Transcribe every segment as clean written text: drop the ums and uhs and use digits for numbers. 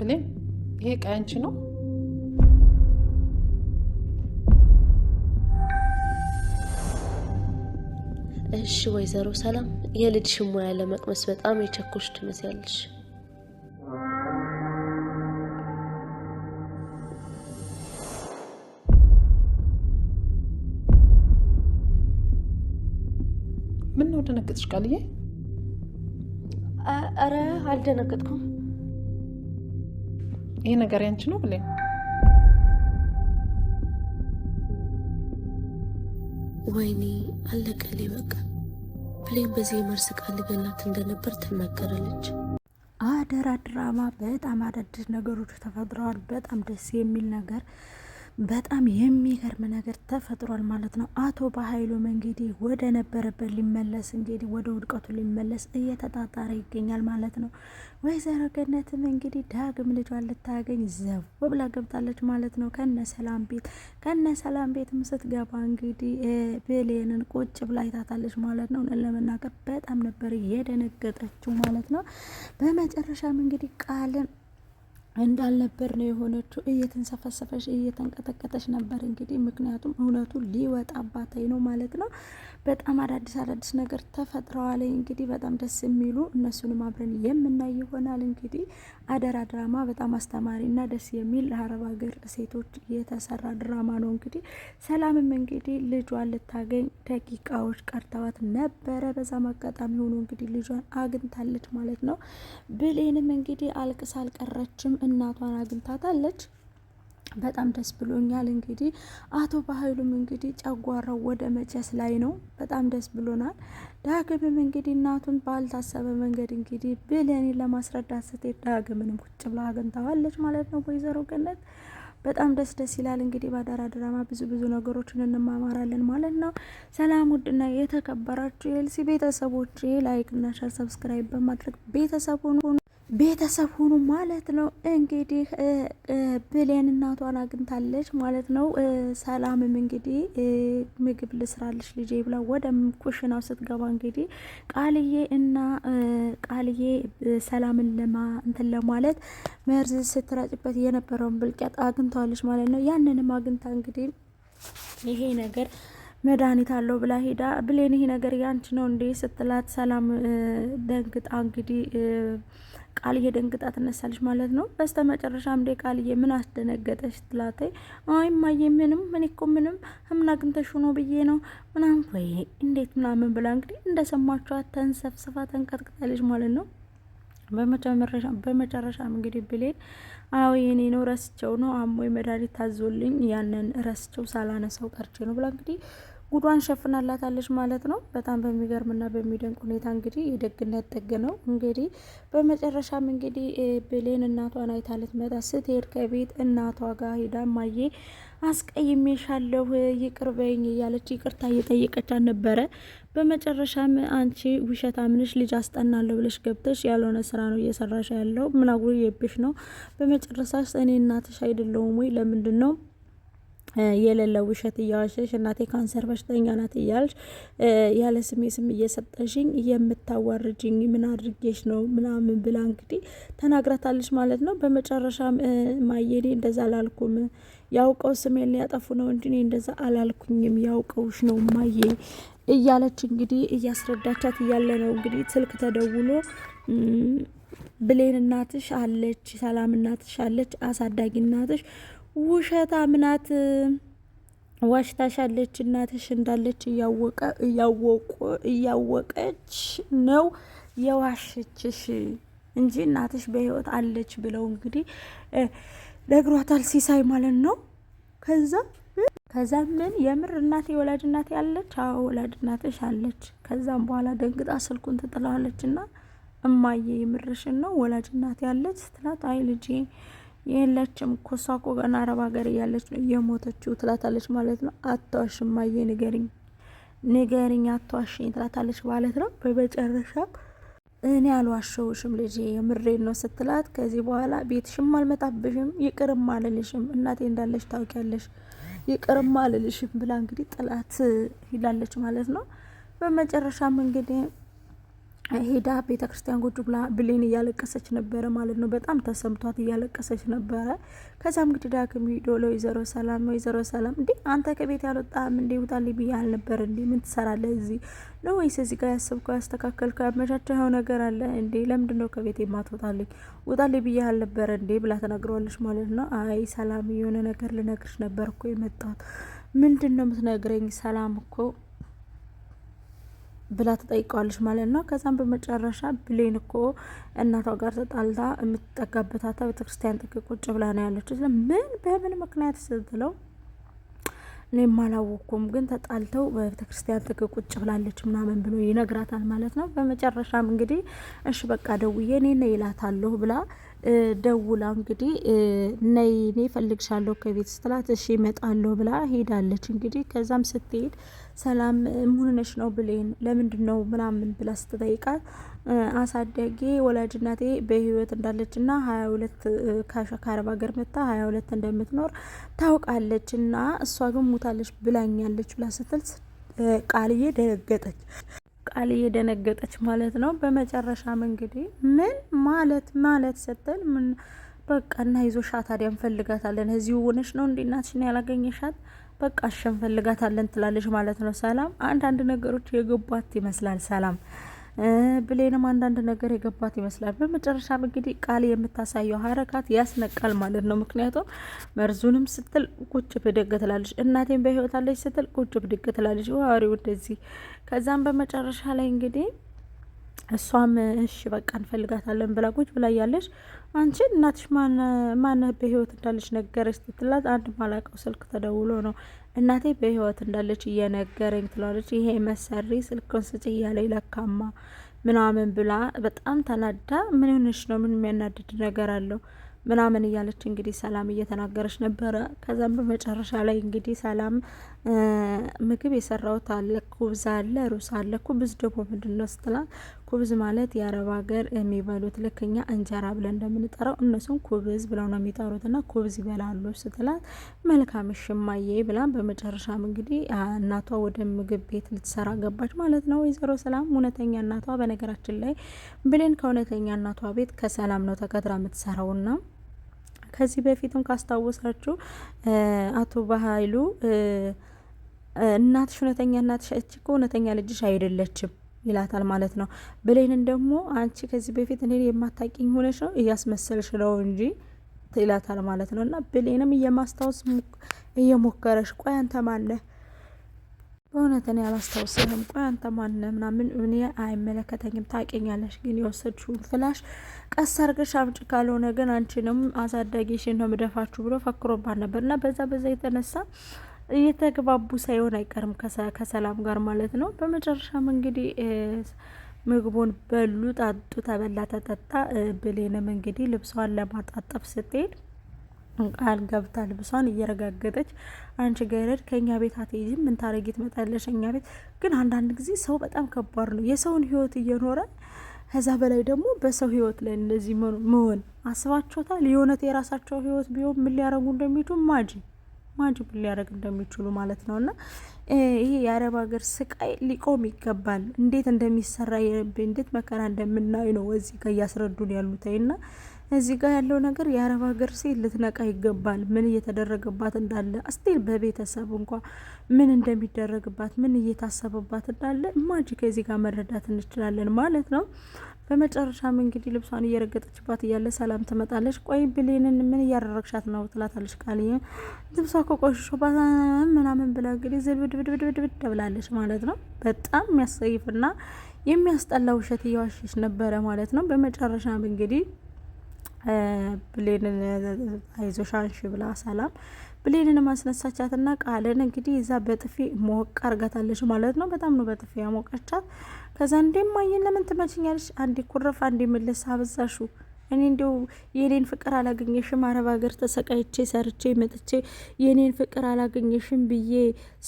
ብሌን ይሄ ዕቃ ያንቺ ነው? እሺ ወይዘሮ ሰላም የልጅሽን ሙያ ለመቅመስ በጣም የቸኮልሽ ትመስያለሽ። ምን ነው ደነገጥሽ ቃልዬ? አረ አልደነገጥኩም። ይሄ ነገር ያንቺ ነው ብሌን? ወይኔ አለቀልኝ በቃ። ብሌን በዚህ የመርስ ቃል ገላት እንደነበር ትናገራለች። አደራ ድራማ በጣም አዳዲስ ነገሮች ተፈጥረዋል። በጣም ደስ የሚል ነገር፣ በጣም የሚገርም ነገር ተፈጥሯል ማለት ነው። አቶ በኃይሉም እንግዲህ ወደ ነበረበት ሊመለስ እንግዲህ ወደ ውድቀቱ ሊመለስ እየተጣጣረ ይገኛል ማለት ነው። ወይዘሮ ገነትም እንግዲህ ዳግም ልጇን ልታገኝ ዘው ብላ ገብታለች ማለት ነው። ከነ ሰላም ቤትም ስትገባ እንግዲህ ብሌንን ቁጭ ብላ አይታታለች ማለት ነው። ለመናገር በጣም ነበር የደነገጠችው ማለት ነው። በመጨረሻም እንግዲህ ቃልን እንዳልነበር ነው የሆነችው። እየተንሰፈሰፈች እየተንቀጠቀጠች ነበር እንግዲህ ምክንያቱም እውነቱ ሊወጣባታይ ነው ማለት ነው። በጣም አዳዲስ ነገር ተፈጥረዋል እንግዲህ በጣም ደስ የሚሉ እነሱንም አብረን የምናይ ይሆናል። እንግዲህ አደራ ድራማ በጣም አስተማሪና ደስ የሚል ለአረብ ሀገር ሴቶች የተሰራ ድራማ ነው። እንግዲህ ሰላምም እንግዲህ ልጇን ልታገኝ ደቂቃዎች ቀርተዋት ነበረ። በዛም አጋጣሚ ሆኖ እንግዲህ ልጇን አግኝታለች ማለት ነው። ብሌንም እንግዲህ አልቅሳ አልቀረችም፣ እናቷን አግኝታታለች። በጣም ደስ ብሎኛል። እንግዲህ አቶ በኃይሉም እንግዲህ ጨጓራው ወደ መጨስ ላይ ነው። በጣም ደስ ብሎናል። ዳግምም እንግዲህ እናቱን ባልታሰበ መንገድ እንግዲህ ብሌንን ለማስረዳት ስትሄድ ዳግምንም ቁጭ ብላ አግኝታዋለች ማለት ነው ወይዘሮ ገነት። በጣም ደስ ይላል። እንግዲህ በአደራ ድራማ ብዙ ነገሮችን እንማማራለን ማለት ነው። ሰላም ውድና የተከበራችሁ የኤልሲ ቤተሰቦች ላይክ እና ሼር ሰብስክራይብ በማድረግ ቤተሰብ ሁኑ ማለት ነው። እንግዲህ ብሌን እናቷን አግኝታለች ማለት ነው። ሰላምም እንግዲህ ምግብ ልስራልሽ ልጄ ብላ ወደ ኩሽናው ስትገባ እንግዲህ ቃልዬ ሰላምን እንትን ለማለት መርዝ ስትራጭበት የነበረውን ብልቂያት አግኝተዋለች ማለት ነው። ያንንም አግኝታ እንግዲህ ይሄ ነገር መድኃኒት አለው ብላ ሄዳ ብሌን ይሄ ነገር ያንቺ ነው እንዴ ስትላት ሰላም ደንግጣ እንግዲህ ቃልዬ ደንግጣ ትነሳለች ማለት ነው። በስተመጨረሻም እንደ ቃልዬ ምን አስደነገጠች ትላታይ። አይ ማየ ምንም ምንም አግኝተሽ ነው ብዬ ነው ምናምን ወይ እንዴት ምናምን ብላ እንግዲህ እንደሰማችኋት ተንሰፍስፋ ተንቀጥቅጣለች ማለት ነው። በመጨረሻም እንግዲህ ብሌን አዎ የኔ ነው ረስቸው ነው አሞይ መድኃኒት ታዞልኝ ያንን ረስቸው ሳላነሳው ቀርቼ ነው ብላ እንግዲህ ጉዷን ሸፍናላታለች ማለት ነው። በጣም በሚገርምና በሚደንቅ ሁኔታ እንግዲህ የደግነት ጥግ ነው። እንግዲህ በመጨረሻም እንግዲህ ብሌን እናቷን አይታ ልትመጣ ስትሄድ ከቤት እናቷ ጋር ሄዳ ማዬ አስቀይሜሻለሁ ይቅር በይኝ እያለች ይቅርታ እየጠየቀቻት ነበረ። በመጨረሻም አንቺ ውሸታምንሽ ልጅ አስጠናለሁ ብለሽ ገብተሽ ያልሆነ ስራ ነው እየሰራሽ ያለው ምን አጉሪ የብሽ ነው። በመጨረሻስ እኔ እናትሽ አይደለሁም ወይ ለምንድን ነው የሌለው ውሸት እያዋሸሽ እናቴ ካንሰር በሽተኛ ናት እያልሽ ያለ ስም እየሰጠሽኝ የምታዋርጅኝ ምን አድርጌሽ ነው ምናምን ብላ እንግዲህ ተናግራታለች ማለት ነው። በመጨረሻም ማየኔ እንደዛ አላልኩም ያውቀው ስሜን ሊያጠፉ ነው እንጂ እኔ እንደዛ አላልኩኝም ያውቀውሽ ነው ማየ እያለች እንግዲህ እያስረዳቻት እያለ ነው እንግዲህ ስልክ ተደውሎ ብሌን እናትሽ አለች፣ ሰላም እናትሽ አለች፣ አሳዳጊ እናትሽ ውሸታም ናት ዋሽታሻለች፣ እናትሽ እንዳለች እያወቀች ነው የዋሸችሽ እንጂ እናትሽ በህይወት አለች ብለው እንግዲህ ነግሯታል ሲሳይ ማለት ነው። ከዛ ምን የምር እናቴ ወላጅ እናቴ አለች? አዎ ወላጅ እናትሽ አለች። ከዛም በኋላ ደንግጣ ስልኩን ትጥላለችና እማዬ የምርሽን ነው ወላጅ እናቴ አለች ስትላት አይ ልጄ የለችም እኮ እሷ እኮ ገና አረብ ሀገር እያለች ነው የሞተችው ትላታለች ማለት ነው። አትዋሽ እማዬ ንገሪኝ አትዋሽኝ ትላታለች ማለት ነው። በመጨረሻ እኔ አልዋሸውሽም ልጄ የምሬን ነው ስትላት ከዚህ በኋላ ቤትሽም አልመጣብሽም ይቅርም አልልሽም እናቴ እንዳለች ታውቂያለሽ ይቅርም አልልሽም ብላ እንግዲህ ጥላት ሂዳለች ማለት ነው። በመጨረሻም እንግዲህ ሄዳ ቤተ ክርስቲያን ቁጭ ብላ ብሌን እያለቀሰች ነበረ ማለት ነው። በጣም ተሰምቷት እያለቀሰች ነበረ። ከዛም እንግዲህ ዳግም ሂዶ ለወይዘሮ ሰላም እንዴ አንተ ከቤት ያልወጣም እንዴ ውጣልኝ ብዬ አልነበር እንዴ? ምን ትሰራለህ እዚህ ነው ወይስ እዚህ ጋር ያሰብከው ያስተካከልከው ያመቻቸኸው ነገር አለ እንዴ? ለምንድን ነው ከቤት የማትወጣልኝ? ውጣልኝ ብዬ አልነበር እንዴ ብላ ተናግረዋለች ማለት ነው። አይ ሰላም የሆነ ነገር ልነግርሽ ነበር እኮ የመጣሁት። ምንድን ነው የምትነግረኝ? ሰላም እኮ ብላ ትጠይቀዋለች ማለት ነው። ከዛም በመጨረሻ ብሌን እኮ እናቷ ጋር ተጣልታ የምትጠጋበታታ ቤተክርስቲያን ጥግ ቁጭ ብላ ነው ያለችው። ምን በምን ምክንያት ስትለው እኔም አላወኩም ግን ተጣልተው በቤተክርስቲያን ጥግ ቁጭ ብላለች ምናምን ብሎ ይነግራታል ማለት ነው። በመጨረሻም እንግዲህ እሺ በቃ ደውዬ እኔ ነኝ እላታለሁ ብላ ደውላ እንግዲህ ነይ እኔ ፈልግሻለሁ ከቤት ስትላት እሺ እመጣለሁ ብላ ሄዳለች። እንግዲህ ከዛም ስትሄድ ሰላም ምንነሽ ነው ብሌን ለምንድን ነው ምናምን ብላ ስትጠይቃት አሳዳጊ ወላጅ እናቴ በህይወት እንዳለች እና 22 ከአረብ ሀገር መታ 22 እንደምትኖር ታውቃለች እና እሷ ግን ሞታለች ብላኛለች ብላ ስትል ቃልዬ ደነገጠች ማለት ነው። በመጨረሻም እንግዲህ ምን ማለት ስትል ምን በቃ እና ይዞሻ ታዲያ እንፈልጋታለን እዚሁ ሆነሽ ነው እንዴ እናትሽን ያላገኘሻት በቃ እንፈልጋታለን ትላለች ማለት ነው። ሰላም አንዳንድ ነገሮች የገባት ይመስላል ሰላም ብሌንም አንዳንድ ነገር የገባት ይመስላል። በመጨረሻም እንግዲህ ቃል የምታሳየው ሀረካት ያስነቃል ማለት ነው። ምክንያቱም መርዙንም ስትል ቁጭ ብድግ ትላለች፣ እናቴን በህይወት አለች ስትል ቁጭ ብድግ ትላለች። ዋሪው እንደዚህ ከዛም በመጨረሻ ላይ እንግዲህ እሷም እሺ በቃ እንፈልጋታለን ብላ ቁጭ ብላ ያለች አንቺ እናትሽ ማን በህይወት እንዳለች ነገረች ስትላት አንድ ማላቀው ስልክ ተደውሎ ነው እናቴ በህይወት እንዳለች እየነገረኝ ትላለች። ይሄ መሰሪ ስልኩን ስጭ እያለ ይለካማ ምናምን ብላ በጣም ተናዳ ምን ሆነሽ ነው ምን የሚያናድድ ነገር አለው ምናምን እያለች እንግዲህ ሰላም እየተናገረች ነበረ። ከዛም በመጨረሻ ላይ እንግዲህ ሰላም ምግብ የሰራውት አለ ኩብዝ አለ ሩዝ አለ ኩብዝ ደግሞ ምንድነው ስትላት ኩብዝ ማለት የአረብ ሀገር የሚበሉት ልክኛ እንጀራ ብለን እንደምንጠራው እነሱም ኩብዝ ብለው ነው የሚጠሩትና ኩብዝ ይበላሉ ስትላት መልካም ሽማዬ ብላ በመጨረሻም እንግዲህ እናቷ ወደ ምግብ ቤት ልትሰራ ገባች ማለት ነው። ወይዘሮ ሰላም እውነተኛ እናቷ በነገራችን ላይ ብሌን ከእውነተኛ እናቷ ቤት ከሰላም ነው ተቀጥራ የምትሰራውና ከዚህ በፊትም ካስታወሳችሁ አቶ በኃይሉ እናትሽ እውነተኛ እናትሽ እኮ እውነተኛ ልጅሽ አይደለችም ይላታል ማለት ነው። ብሌንን ደግሞ አንቺ ከዚህ በፊት እኔ የማታውቂኝ ሆነሽ ነው እያስመሰልሽ ነው እንጂ ይላታል ማለት ነው። እና ብሌንም እየማስታወስ እየሞከረሽ ቆይ አንተ ማነህ በእውነት እኔ አላስታውስህም ቆይ አንተ ማነህ ምናምን እኔ አይመለከተኝም ታውቂኛለሽ ግን የወሰድሽውን ፍላሽ ቀስ አድርገሽ አምጪ ካልሆነ ግን አንቺንም አሳዳጊሽን ነው ምደፋችሁ ብሎ ፈክሮባት ነበር። እና በዛ የተነሳ እየተግባቡ ሳይሆን አይቀርም ከሰላም ጋር ማለት ነው። በመጨረሻም እንግዲህ ምግቡን በሉ ጣጡ ተበላ ተጠጣ። ብሌንም እንግዲህ ልብሷን ለማጣጠፍ ስትሄድ ቃል ገብታ ልብሷን እየረጋገጠች አንቺ ገረድ ከኛ ቤት አትይዝም ምን ታረጊ ትመጣለሽ እኛ ቤት ግን አንዳንድ ጊዜ ሰው በጣም ከባድ ነው የሰውን ህይወት እየኖረ ከዛ በላይ ደግሞ በሰው ህይወት ላይ እንደዚህ መሆን አስባችሁታል? የሆነት የራሳቸው ህይወት ቢሆን ምን ሊያረጉ እንደሚችሉ ማጂ ምን ሊያረግ እንደሚችሉ ማለት ነውና ይሄ የአረብ ሀገር ስቃይ ሊቆም ይገባል። እንዴት እንደሚሰራ እንዴት መከራ እንደምናይ ነው እዚህ ጋር እያስረዱን ያሉትና እዚህ ጋር ያለው ነገር የአረብ ሀገር ሴት ልትነቃ ይገባል። ምን እየተደረገባት እንዳለ አስቴል በቤተሰብ እንኳን ምን እንደሚደረግባት ምን እየታሰበባት እንዳለ ማጂ ከዚህ ጋር መረዳት እንችላለን ማለት ነው። በመጨረሻም እንግዲህ ልብሷን እየረገጠችባት እያለ ሰላም ትመጣለች። ቆይ ብሌንን ምን እያደረግሻት ነው ትላታለች። ቃልዬ ልብሷ ከቆሽሾባት ምናምን ብላ እንግዲህ ዝብድብድብድብድ ብላለች ማለት ነው። በጣም የሚያስጠይፍና የሚያስጠላ ውሸት እየዋሸች ነበረ ማለት ነው። በመጨረሻም እንግዲህ ብሌንን አይዞሽ አንሺ ብላ ሰላም ብሌንን ማስነሳቻትና ቃልን እንግዲህ እዛ በጥፊ ሞቅ አርጋታለች ማለት ነው። በጣም ነው በጥፊ ያሞቀቻት። ከዛ እንደማየን ለምን ትመችኛለሽ አንዴ ኩረፍ አንዴ መልስ አበዛሹ እኔ እንደው የኔን ፍቅር አላገኘሽም፣ አረብ ሀገር ተሰቃይቼ ሰርቼ መጥቼ የኔን ፍቅር አላገኘሽም ብዬ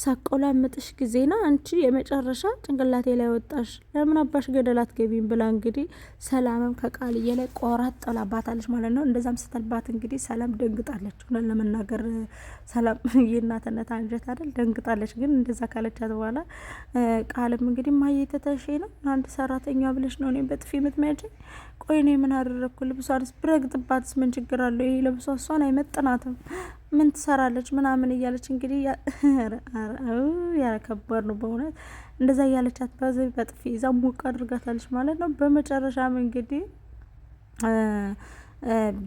ሳቆላምጥሽ ጊዜና አንቺ የመጨረሻ ጭንቅላቴ ላይ ወጣሽ፣ ለምን አባሽ ገደል አትገቢም ብላ እንግዲህ ሰላምም ከቃልዬ ላይ ቆራጥ ጥላባታለች ማለት ነው። እንደዛም ስትልባት እንግዲህ ሰላም ደንግጣለች። ሆነን ለመናገር ሰላም የእናትነት አንጀት አይደል ደንግጣለች። ግን እንደዛ ካለቻት በኋላ ቃልም እንግዲህ ማየተተሽ ነው አንድ ሰራተኛ ብለሽ ነው እኔም በጥፊ የምትመጪኝ? ቆይ እኔ ምን አደረግኩ? ልብሷንስ ብረግጥባትስ ምን ችግር አለው? ይሄ ልብሷ እሷን አይመጥናትም፣ ምን ትሰራለች ምናምን እያለች እንግዲህ ከባድ ነው በእውነት። እንደዛ እያለቻት በጥፊ ይዛ ሞቅ አድርጋታለች ማለት ነው። በመጨረሻም እንግዲህ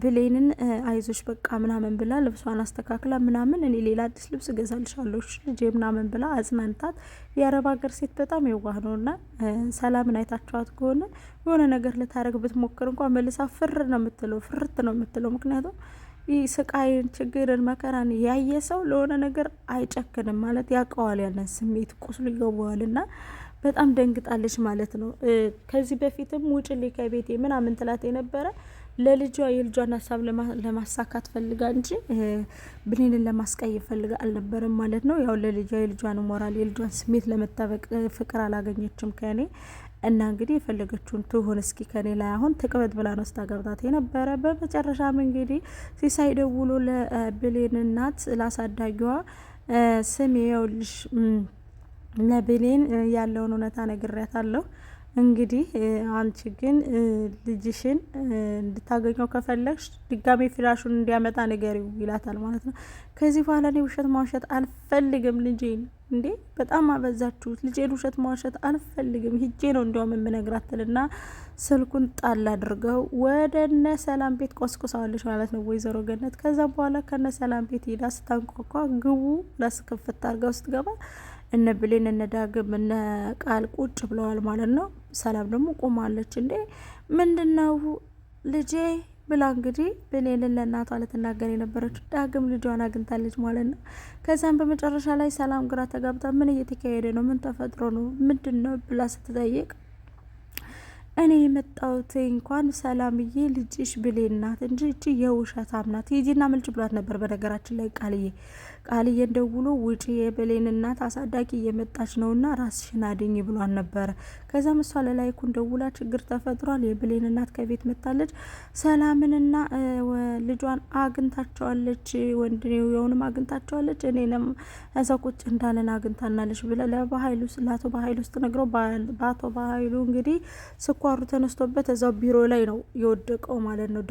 ብሌንን አይዞሽ በቃ ምናምን ብላ ልብሷን አስተካክላ ምናምን እኔ ሌላ አዲስ ልብስ እገዛልሻለሁ ልጄ ምናምን ብላ አጽናንታት። የአረብ ሀገር ሴት በጣም የዋህ ነው እና ሰላምን አይታችኋት ከሆነ የሆነ ነገር ልታደርግ ብትሞክር እንኳን መልሳ ፍርት ነው የምትለው። ምክንያቱም ይህ ስቃይን፣ ችግርን፣ መከራን ያየ ሰው ለሆነ ነገር አይጨክንም ማለት ያውቀዋል፣ ያንን ስሜት ቁስሉ ይገባዋል እና በጣም ደንግጣለች ማለት ነው። ከዚህ በፊትም ውጭልኝ ከቤቴ ምናምን ትላት የነበረ ለልጇ የልጇን ሀሳብ ለማሳካት ፈልጋ እንጂ ብሌንን ለማስቀየም ፈልጋ አልነበረም ማለት ነው። ያው ለልጇ የልጇን ሞራል የልጇን ስሜት ለመታበቅ ፍቅር አላገኘችም ከኔ እና እንግዲህ የፈለገችውን ትሆን እስኪ ከኔ ላይ አሁን ትቅበት ብላ ነው ስታገብታት የነበረ። በመጨረሻም እንግዲህ ሲሳይ ደውሎ ለብሌን እናት ላሳዳጊዋ ስም የውልሽ ለብሌን ያለውን እውነታ ነግሬያታለሁ። እንግዲህ አንቺ ግን ልጅሽን እንድታገኘው ከፈለግሽ ድጋሜ ፍራሹን እንዲያመጣ ንገሪው ይላታል ማለት ነው። ከዚህ በኋላ እኔ ውሸት ማውሸት አልፈልግም ልጄን፣ እንዴ በጣም አበዛችሁት፣ ልጄን ውሸት ማውሸት አልፈልግም፣ ሂጄ ነው እንዲያውም የምነግራትልና ስልኩን ጣል አድርገው ወደ እነ ሰላም ቤት ቆስቁሰዋለች ማለት ነው ወይዘሮ ገነት። ከዛ በኋላ ከነ ሰላም ቤት ሄዳ ስታንኳኳ ግቡ ላስከፍት አድርገው ስትገባ እነ ብሌን እነ ዳግም እነ ቃል ቁጭ ብለዋል ማለት ነው። ሰላም ደግሞ ቆማለች። እንዴ ምንድነው ልጄ ብላ እንግዲህ ብሌንን ለእናቷ ልትናገር የነበረችው ዳግም ልጇን አግኝታለች ማለት ነው። ከዛም በመጨረሻ ላይ ሰላም ግራ ተጋብታ ምን እየተካሄደ ነው፣ ምን ተፈጥሮ ነው፣ ምንድን ነው ብላ ስትጠይቅ እኔ የመጣሁት እንኳን ሰላምዬ ልጅሽ ብሌን ናት እንጂ እቺ የውሸታም ናት፣ ሂጂና ምልጭ ብሏት ነበር። በነገራችን ላይ ቃልዬን ደውሎ ውጪ የብሌን እናት አሳዳጊ እየመጣች ነውና ራስሽን አድኝ ብሏን ነበረ። ከዛም እሷ ለላይኩን ደውላ ችግር ተፈጥሯል፣ የብሌን እናት ከቤት መጣለች፣ ሰላምንና ልጇን አግኝታቸዋለች፣ ወንድየውንም አግኝታቸዋለች፣ እኔንም እዛ ቁጭ እንዳለን አግኝታናለች ብለ ለአቶ በኃይሉ ውስጥ ነግረው በአቶ በኃይሉ እንግዲህ ስኳሩ ተነስቶበት እዛው ቢሮ ላይ ነው የወደቀው ማለት ነው።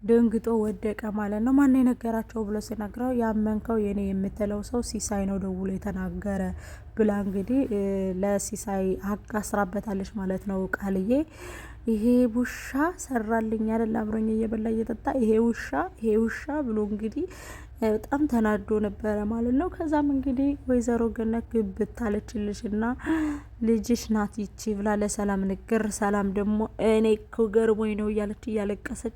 ደንግጦ ወደቀ ማለት ነው። ማን የነገራቸው ብሎ ሲነግረው ያመንከው የኔ የምትለው ሰው ሲሳይ ነው ደውሎ የተናገረ ብላ እንግዲህ ለሲሳይ አጋስራበታለች ማለት ነው ቃልዬ። ይሄ ውሻ ሰራልኝ አይደል አብሮኝ እየበላ እየጠጣ ይሄ ውሻ ብሎ እንግዲህ በጣም ተናዶ ነበረ ማለት ነው። ከዛም እንግዲህ ወይዘሮ ገነት ግብት አለችልሽና ልጅሽ ናት ይቺ ብላ ለሰላም ንግር። ሰላም ደግሞ እኔ እኮ ገርሞኝ ነው እያለች እያለቀሰች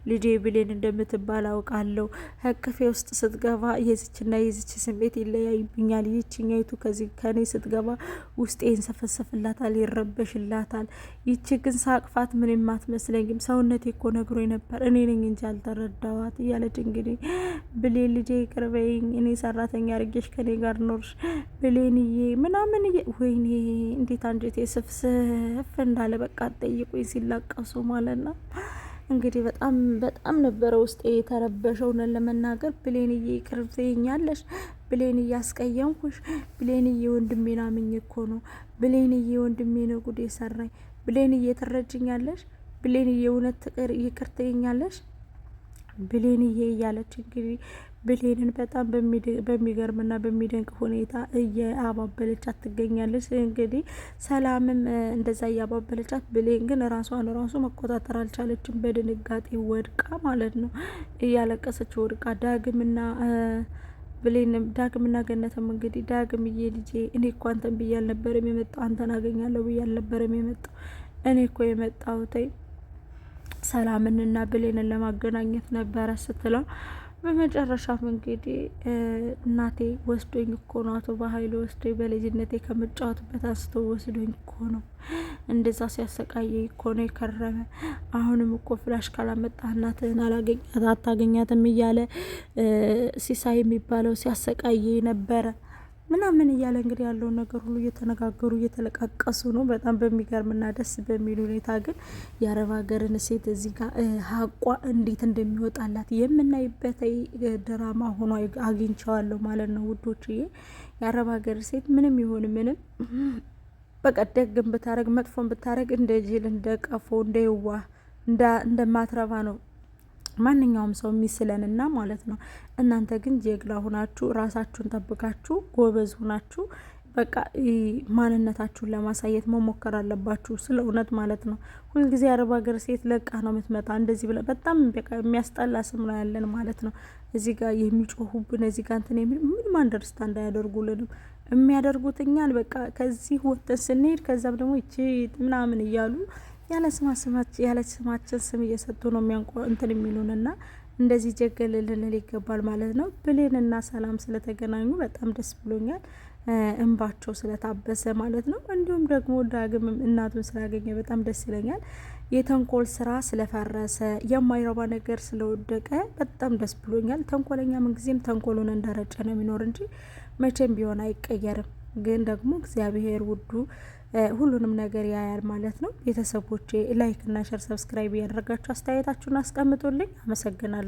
ልጄ ብሌን እንደምትባል አውቃለሁ፣ ህቅፌ ውስጥ ስትገባ የዚችና የዚች ስሜት ይለያይብኛል፣ ይችኛይቱ ከዚህ ከኔ ስትገባ ውስጤ ይንሰፈሰፍላታል፣ ይረበሽላታል፣ ይቺ ግን ሳቅፋት ምንም አትመስለኝም፣ ሰውነቴ እኮ ነግሮኝ ነበር እኔ ነኝ እንጂ አልተረዳዋት እያለች እንግዲህ ብሌን ልጄ ቅርበኝ፣ እኔ ሰራተኛ አርጌሽ ከኔ ጋር ኖርሽ ብሌንዬ ምናምን ወይኔ እንዴት አንጀቴ ስፍስፍ እንዳለ በቃ ጠይቁኝ ሲላቀሱ ማለት ነው። እንግዲህ በጣም ነበረ ውስጤ የተረበሸው ነን ለመናገር። ብሌንዬ ቅርብኛለሽ፣ ብሌንዬ አስቀየምኩሽ፣ ብሌንዬ ወንድሜን አምኜ እኮ ነው፣ ብሌንዬ ወንድሜ ነው ጉዴ ሰራኝ፣ ብሌንዬ ትረጅኛለሽ፣ ብሌንዬ እውነት ይቅር ትይኛለሽ ብሌንዬ እያለች እንግዲህ ብሌንን በጣም በሚገርምና በሚደንቅ ሁኔታ እያባበለቻት ትገኛለች። እንግዲህ ሰላምም እንደዛ እያባበለቻት፣ ብሌን ግን ራሷን መቆጣጠር አልቻለችም። በድንጋጤ ወድቃ ማለት ነው እያለቀሰች ወድቃ ዳግምና ገነትም እንግዲህ ዳግምዬ ልጄ እኔ እኮ አንተን ብዬ አልነበረም የመጣው፣ አንተን አገኛለሁ ብዬ አልነበረም የመጣው፣ እኔ እኮ የመጣሁት ሰላምንና ብሌንን ለማገናኘት ነበረ ስትለው በመጨረሻም እንግዲህ እናቴ ወስዶኝ እኮ ነው አቶ በኃይሉ ወስዶኝ በልጅነቴ ከምጫወትበት አንስቶ ወስዶኝ እኮ ነው እንደዛ ሲያሰቃየኝ እኮ ነው የከረመ። አሁንም እኮ ፍላሽ ካላመጣ እናትህን አታገኛትም እያለ ሲሳይ የሚባለው ሲያሰቃየ ነበረ ምናምን እያለ እንግዲህ ያለውን ነገር ሁሉ እየተነጋገሩ እየተለቃቀሱ ነው። በጣም በሚገርምና ደስ በሚል ሁኔታ ግን የአረብ ሀገርን ሴት እዚህ ጋር ሀቋ እንዴት እንደሚወጣላት የምናይበት ድራማ ሆኖ አግኝቸዋለሁ ማለት ነው ውዶችዬ። የአረብ ሀገር ሴት ምንም ይሁን ምንም በቃ ደግም ብታረግ መጥፎን ብታረግ እንደ ጅል እንደ ቀፎ እንደ የዋህ እንደማትረባ ነው ማንኛውም ሰው የሚስለንና ማለት ነው። እናንተ ግን ጀግና ሁናችሁ ራሳችሁን ጠብቃችሁ ጎበዝ ሁናችሁ በቃ ማንነታችሁን ለማሳየት መሞከር አለባችሁ። ስለ እውነት ማለት ነው። ሁልጊዜ አረብ ሀገር ሴት ለቃ ነው የምትመጣ እንደዚህ ብለ በጣም በቃ የሚያስጠላ ስም ነው ያለን ማለት ነው። እዚህ ጋር የሚጮሁብን እዚህ ጋር እንትን የሚል ምንም አንደርስታንድ አያደርጉልንም። የሚያደርጉት እኛን በቃ ከዚህ ወጥተን ስንሄድ ከዛም ደግሞ ይቺ ምናምን እያሉ ያለ ስማችን ስም እየሰጡ ነው እንትን የሚሉንና እንደዚህ ጀገል ልንል ይገባል ማለት ነው። ብሌንና ሰላም ስለተገናኙ በጣም ደስ ብሎኛል። እንባቸው ስለታበሰ ማለት ነው። እንዲሁም ደግሞ ዳግም እናቱን ስላገኘ በጣም ደስ ይለኛል። የተንኮል ስራ ስለፈረሰ የማይረባ ነገር ስለወደቀ በጣም ደስ ብሎኛል። ተንኮለኛ ምንጊዜም ተንኮሉን እንደረጨ ነው የሚኖር እንጂ መቼም ቢሆን አይቀየርም። ግን ደግሞ እግዚአብሔር ውዱ ሁሉንም ነገር ያያል ማለት ነው። ቤተሰቦቼ ላይክ እና ሸር ሰብስክራይብ ያደረጋችሁ አስተያየታችሁን አስቀምጡልኝ። አመሰግናለሁ።